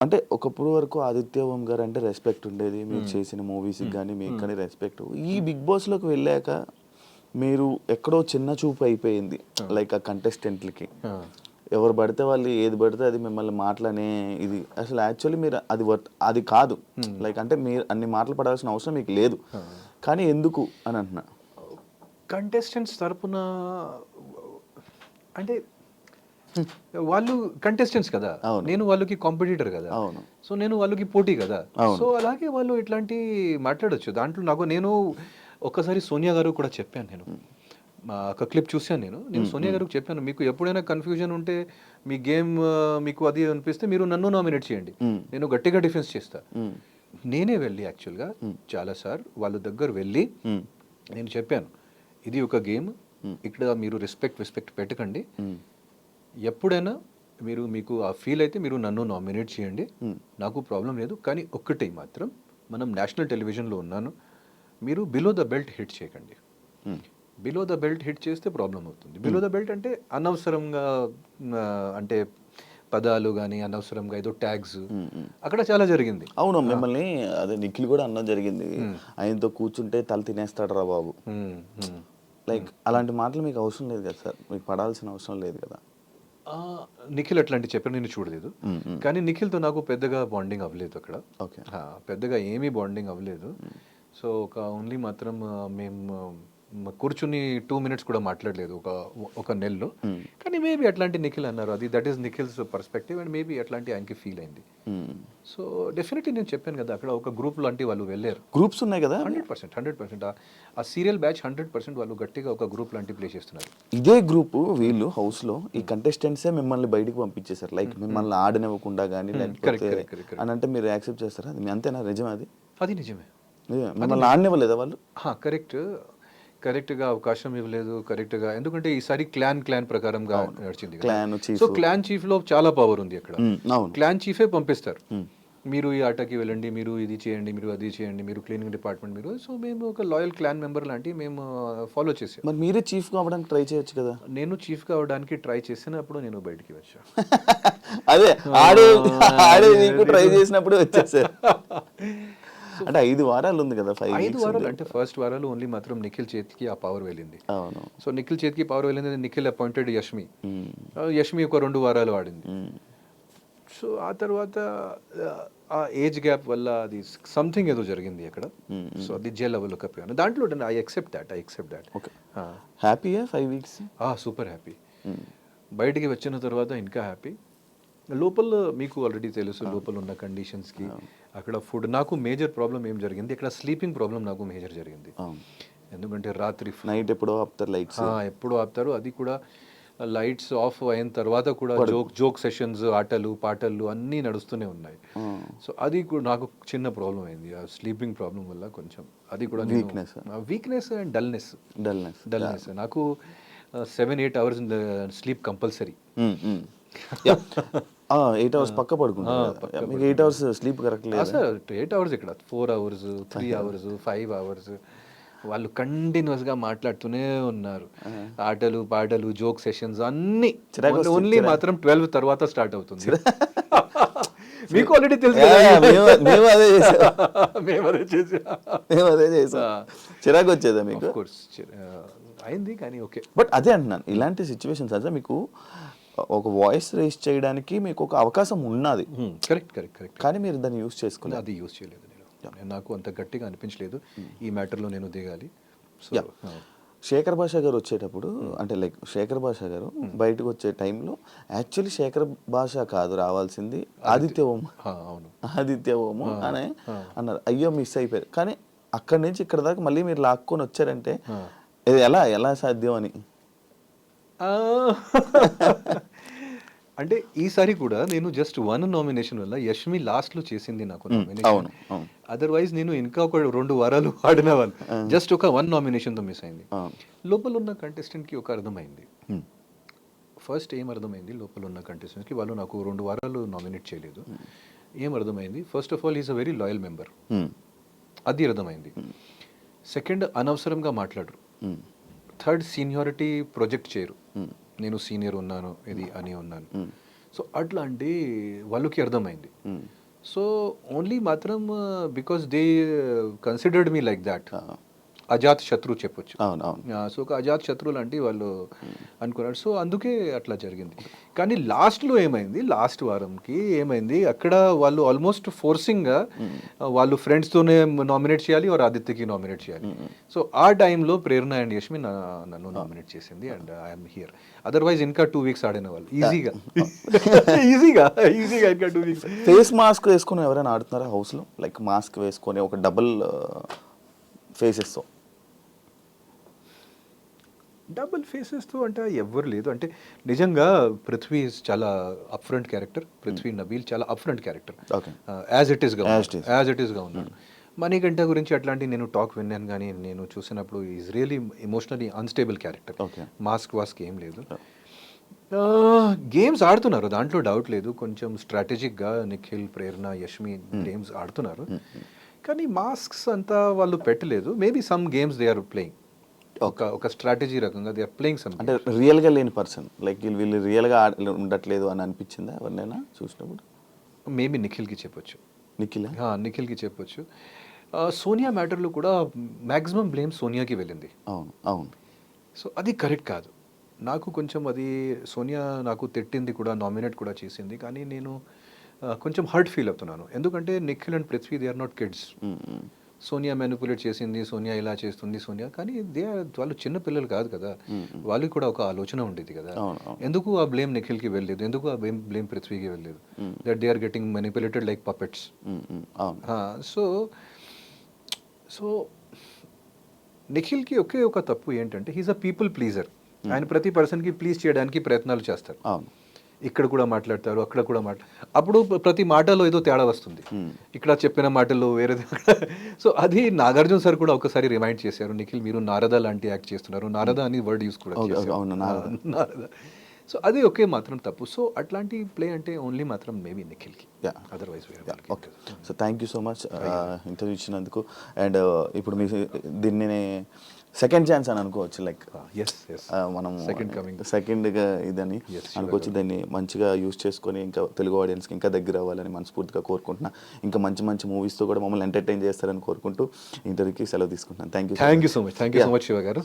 అంటే ఒకప్పుడు వరకు ఆదిత్య ఓం గారు అంటే రెస్పెక్ట్ ఉండేది. మీరు చేసిన మూవీస్‌కి గానీ, మీకు కానీ రెస్పెక్ట్. ఈ బిగ్ బాస్‌లోకి వెళ్ళాక మీరు ఎక్కడో చిన్న చూపు అయిపోయింది. లైక్ ఆ కంటెస్టెంట్‌లకి. ఎవరు పడితే వాళ్ళు ఏది పడితే అది మిమ్మల్ని మాటలనే ఇది అసలు యాక్చువల్లీ మీరు అది కాదు. లైక్ అంటే మీరు అన్ని మాటలు పడాల్సిన అవసరం మీకు లేదు. కానీ ఎందుకు అని అంటున్నా. కంటెస్టెంట్స్ తరపున అంటే వాళ్ళు కంటెస్టెంట్స్ కదా, అవును. నేను వాళ్ళకి కాంపిటీటర్ కదా, అవును. సో నేను వాళ్ళకి పోటీ కదా. అవును. సో అలాగే వాళ్ళు ఇట్లాంటి మాట్లాడొచ్చు దాంట్లో. నేను ఒక్కసారి సోనియా గారు కూడా చెప్పాను. నేను ఒక క్లిప్ చూశాను. నేను సోనియా గారికి చెప్పాను, మీకు ఎప్పుడైనా కన్ఫ్యూజన్ ఉంటే మీ గేమ్ మీకు అది అనిపిస్తే మీరు నన్ను నామినేట్ చేయండి, నేను గట్టిగా డిఫెన్స్ చేస్తా. నేనే వెళ్ళి యాక్చువల్గా చాలా సార్ వాళ్ళ దగ్గర వెళ్ళి నేను చెప్పాను, ఇది ఒక గేమ్, ఇక్కడ మీరు రెస్పెక్ట్ పెట్టకండి. ఎప్పుడైనా మీకు ఆ ఫీల్ అయితే మీరు నన్ను నామినేట్ చేయండి, నాకు ప్రాబ్లం లేదు. కానీ ఒక్కటే మాత్రం, మనం నేషనల్ టెలివిజన్లో ఉన్నాను, మీరు బిలో ద బెల్ట్ హిట్ చేయకండి. బిలో ద బెల్ట్ హిట్ చేస్తే ప్రాబ్లం అవుతుంది. బిలో ద బెల్ట్ అంటే అనవసరంగా అంటే పదాలు కానీ అనవసరంగా ఏదో ట్యాగ్స్ అక్కడ చాలా జరిగింది. అవును, మిమ్మల్ని అదే నిఖిల్ కూడా అన్నది జరిగింది. ఆయనతో కూర్చుంటే తల తినేస్తాడు రా బాబు. లైక్ అలాంటి మాటలు మీకు అవసరం లేదు కదా సార్, మీకు పడాల్సిన అవసరం లేదు కదా. నిఖిల్ అట్లాంటి చెప్పిన నేను చూడలేదు. కానీ నిఖిల్తో నాకు పెద్దగా బాండింగ్ అవ్వలేదు అక్కడ. ఓకే. పెద్దగా ఏమీ బాండింగ్ అవ్వలేదు. సో ఒక ఓన్లీ మాత్రం మేము కూర్చుని 2 minutes కూడా మాట్లాడలేదు ఒక నెలలో. కానీ మేబీ అట్లాంటి నిఖిల్ అన్నారు, అది that is Nikhil's perspective, and maybe అట్లాంటి ఆయనకి ఫీల్ అయింది. సో డెఫినెట్లీ నేను చెప్పాను కదా, అక్కడ ఒక గ్రూప్ లాంటి వాళ్ళు వెళ్ళారు. గ్రూప్స్ ఉన్నాయి కదా. 100% ఆ సీరియల్ బ్యాచ్ 100% వాళ్ళు గట్టిగా ఒక గ్రూప్ లాంటి ప్లే చేస్తున్నారు. ఇదే గ్రూప్ వీళ్ళు హౌస్లో ఈ కంటెస్టెంట్సే మిమ్మల్ని బయటికి పంపించేశారు. లైక్ మిమ్మల్ని ఆడనివ్వకుండా కానీ లేకపోతే అని అంటే మీరు యాక్సెప్ట్ చేస్తారా? అది అంతేనా? నిజమే అది? అది నిజమే. మిమ్మల్ని ఆడనివ్వలేదా వాళ్ళు? కరెక్ట్గా అవకాశం ఇవ్వలేదు. కరెక్ట్గా ఎందుకంటే ఈసారి క్లాన్ ప్రకారంగా నడిచింది. చీఫ్. సో క్లాన్ చీఫ్ లో చాలా పవర్ ఉంది అక్కడ. అవును. క్లాన్ చీఫే పంపిస్తారు, మీరు ఈ ఆటకి వెళ్ళండి, మీరు ఇది చేయండి, మీరు అది చేయండి, మీరు క్లీనింగ్ డిపార్ట్మెంట్ మీరు. సో మేము ఒక లాయల్ క్లాన్ మెంబర్ లాంటి మేము ఫాలో చేసాం. మరి మీరే చీఫ్ కావడానికి ట్రై చేయొచ్చు కదా. నేను చీఫ్ కావడానికి ట్రై చేసినప్పుడు నేను బయటికి వచ్చా. అదే ఆడే నీకు ట్రై చేసినప్పుడు వచ్చేసారు. అంటే 5 వారాలు ఉంది కదా. 5 వారాలు అంటే ఫస్ట్ వారాలు ఓన్లీ మాత్రం నిఖిల్ చేతికి ఆ పవర్ వెళ్ళింది. అవును. సో నిఖిల్ చేతికి పవర్ వెళ్ళింది. నిఖిల్ అపాయింటెడ్ యష్మి ఒక 2 వారాలు ఆడింది. సో ఆ తర్వాత ఆ ఏజ్ గ్యాప్ వల్ల అది సంథింగ్ ఏదో జరిగింది అక్కడ. సో అది జైల్ లెవెల్లోకి అయిపోయాను. దాంట్లో ఐ ఎక్సెప్ట్ దాట్. ఓకే. హ్యాపీయా 5 weeks? Super happy. బయటికి వచ్చిన తర్వాత ఇంకా హ్యాపీ. లోపల మీకు ఆల్రెడీ తెలుసు, లోపల ఉన్న కండిషన్స్కి అక్కడ ఫుడ్. నాకు మేజర్ ప్రాబ్లం ఏం జరిగింది, ఇక్కడ స్లీపింగ్ ప్రాబ్లం నాకు మేజర్ జరిగింది. ఎందుకంటే రాత్రి నైట్ ఎప్పుడో ఆపుతారు లైట్స్, ఎప్పుడో ఆపుతారు. అది కూడా లైట్స్ ఆఫ్ అయిన తర్వాత కూడా జోక్ సెషన్స్, ఆటలు పాటలు అన్నీ నడుస్తూనే ఉన్నాయి. సో అది కూడా నాకు చిన్న ప్రాబ్లం అయింది, ఆ స్లీపింగ్ ప్రాబ్లం వల్ల కొంచెం. అది కూడా వీక్నెస్ అండ్ డల్నెస్. నాకు 7-8 hours స్లీప్ కంపల్సరీ. 8 hours పక్క పడుకుంటారు. 8 hours స్లీప్ కరెక్ట్ లేదు సార్. 8 hours ఇక్కడ 4 hours, 3 hours, 5 hours వాళ్ళు కంటిన్యూస్గా మాట్లాడుతూనే ఉన్నారు. ఆటలు పాటలు జోక్ సెషన్స్ అన్నీ. ఓన్లీ మాత్రం 12 తర్వాత స్టార్ట్ అవుతుంది. మీకు ఆల్రెడీ తెలుసు. మేము అదే చేసాం. చిరాకు వచ్చేదా మీకు? ఆఫ్ కోర్స్ అయింది, కానీ ఓకే. బట్ అదే అంటున్నాను, ఇలాంటి సిచ్యువేషన్స్ అదే మీకు ఒక వాయిస్ రేస్ చేయడానికి మీకు ఒక అవకాశం ఉన్నది. కరెక్ట్. కానీ మీరు దాన్ని యూజ్ చేసుకోలేదు. అది యూజ్ చేయలేదు. నాకు అంత గట్టిగా అనిపించలేదు ఈ మ్యాటర్లో నేను దిగాలి. సో శేఖర్ భాష గారు వచ్చేటప్పుడు అంటే లైక్ శేఖర్ భాష గారు బయటకు వచ్చే టైంలో యాక్చువల్లీ శేఖర్ భాష కాదు రావాల్సింది ఆదిత్య ఓం. ఆదిత్య ఓము అని అన్నారు. అయ్యో మిస్ అయిపోయారు. కానీ అక్కడి నుంచి ఇక్కడ దాకా మళ్ళీ మీరు లాక్కొని వచ్చారంటే ఇది ఎలా సాధ్యం అని. అంటే ఈసారి కూడా నేను జస్ట్ 1 నామినేషన్ వల్ల యష్మి లాస్ట్లో చేసింది నాకు నామినేషన్. అదర్వైజ్ నేను ఇంకా ఒక 2 వారాలు ఆడిన వాళ్ళు. జస్ట్ ఒక 1 నామినేషన్తో మిస్ అయింది. లోపల ఉన్న కంటెస్టెంట్కి ఒక అర్థమైంది. ఫస్ట్ ఏం అర్థమైంది లోపల ఉన్న కంటెస్టెంట్కి, వాళ్ళు నాకు 2 వారాలు నామినేట్ చేయలేదు. ఏం అర్థమైంది, first of all is a very loyal member, అది అర్థమైంది. సెకండ్, అనవసరంగా మాట్లాడరు. థర్డ్, సీనియారిటీ ప్రొజెక్ట్ చేయరు, నేను సీనియర్ ఉన్నాను ఇది అని ఉన్నాను. సో అట్లాంటి వాళ్ళకి అర్థమైంది. సో ఓన్లీ మాత్రం because they considered me like that, అజాత్ శత్రు చెప్పొచ్చు. అవును అవును. సో ఒక అజాత్ శత్రువులు అంటే వాళ్ళు అనుకున్నారు. సో అందుకే అట్లా జరిగింది. కానీ లాస్ట్లో ఏమైంది, లాస్ట్ వారంకి ఏమైంది, అక్కడ వాళ్ళు ఆల్మోస్ట్ ఫోర్సింగ్గా వాళ్ళు ఫ్రెండ్స్తోనే నామినేట్ చేయాలి ఆర్ ఆదిత్యకి నామినేట్ చేయాలి. సో ఆ టైంలో ప్రేరణ అండ్ యష్మి నన్ను నామినేట్ చేసింది అండ్ ఐఎమ్ హియర్. అదర్వైజ్ ఇంకా 2 వీక్స్ ఆడిన వాళ్ళు ఈజీగా ఈజీగా ఈజీగా ఇంకా 2 వీక్స్. ఫేస్ మాస్క్ వేసుకొని ఎవరైనా ఆడుతున్నారా హౌస్లో? లైక్ మాస్క్ వేసుకొని ఒక డబుల్ ఫేసెస్తో. డబుల్ ఫేసెస్తో అంటే ఎవ్వరు లేదు. అంటే నిజంగా పృథ్వీ చాలా upfront character, Prithvi Nabeel చాలా upfront character, okay. As it ఈస్గా ఉన్నాడు. మణికంఠ గురించి అట్లాంటి నేను టాక్ విన్నాను కానీ నేను చూసినప్పుడు is really emotionally unstable character. Okay. Mask ఏం లేదు. గేమ్స్ ఆడుతున్నారు, దాంట్లో డౌట్ లేదు. కొంచెం స్ట్రాటజిక్గా నిఖిల్, ప్రేరణ, యష్మి గేమ్స్ ఆడుతున్నారు. కానీ మాస్క్స్ అంతా వాళ్ళు పెట్టలేదు. Maybe some games they are playing, ఒక స్ట్రాటజీ రకంగా దే ఆర్ ప్లేయింగ్ సమ్. అంటే రియల్గా లేని పర్సన్, లైక్ వీళ్ళు రియల్గా ఉండట్లేదు అని అనిపించిందా ఎవరినైనా చూసినప్పుడు? మేబీ నిఖిల్కి చెప్పొచ్చు. నిఖిల్ చెప్పొచ్చు. సోనియా మ్యాటర్లో కూడా మ్యాక్సిమం బ్లేమ్ సోనియాకి వెళ్ళింది. అవును అవును. సో అది కరెక్ట్ కాదు. నాకు కొంచెం అది సోనియా నాకు తిట్టింది కూడా, నామినేట్ కూడా చేసింది. కానీ నేను కొంచెం హర్ట్ ఫీల్ అవుతున్నాను. ఎందుకంటే Nikhil and Prithvi they are not kids. Sonia manipulate చేసింది, సోనియా ఇలా చేస్తుంది సోనియా, కానీ వాళ్ళు చిన్న పిల్లలు కాదు కదా, వాళ్ళకి కూడా ఒక ఆలోచన ఉండేది కదా. ఎందుకు ఆ బ్లేమ్ నిఖిల్కి వెళ్ళలేదు, ఎందుకు ఆ బ్లేమ్ పృథ్వీకి వెళ్ళలేదు? That they are getting manipulated like puppets. So నిఖిల్కి ఒకే ఒక తప్పు ఏంటంటే హీస్ అ పీపుల్ ప్లీజర్. ఆయన ప్రతి పర్సన్కి ప్లీజ్ చేయడానికి ప్రయత్నాలు చేస్తారు. ఇక్కడ కూడా మాట్లాడతారు, అక్కడ కూడా అప్పుడు ప్రతి మాటలో ఏదో తేడా వస్తుంది. ఇక్కడ చెప్పిన మాటల్లో వేరే. సో అది నాగార్జున సార్ కూడా ఒకసారి రిమైండ్ చేశారు, నిఖిల్ మీరు నారద లాంటి యాక్ట్ చేస్తున్నారు. నారద అని వర్డ్ యూస్ కూడా చేశారు, నారద. సో అది ఒకే మాత్రం తప్పు. సో అట్లాంటి ప్లే అంటే ఓన్లీ మాత్రం మేబీ నిఖిల్కి, otherwise okay. So thank you so much interview ఇచ్చినందుకు. అండ్ ఇప్పుడు మీ దీన్ని సెకండ్ ఛాన్స్ అని అనుకోవచ్చు, లైక్ మనం సెకండ్గా ఇదని అనుకోవచ్చు. దాన్ని మంచిగా యూజ్ చేసుకొని ఇంకా తెలుగు ఆడియన్స్కి ఇంకా దగ్గర అవ్వాలని మనస్ఫూర్తిగా కోరుకుంటున్నా. ఇంకా మంచి మంచి మూవీస్తో కూడా మమ్మల్ని ఎంటర్టైన్ చేస్తారని కోరుకుంటూ ఇంటర్వ్యూకి సెలవు తీసుకుంటున్నాను. Thank you so much Shiva గారు.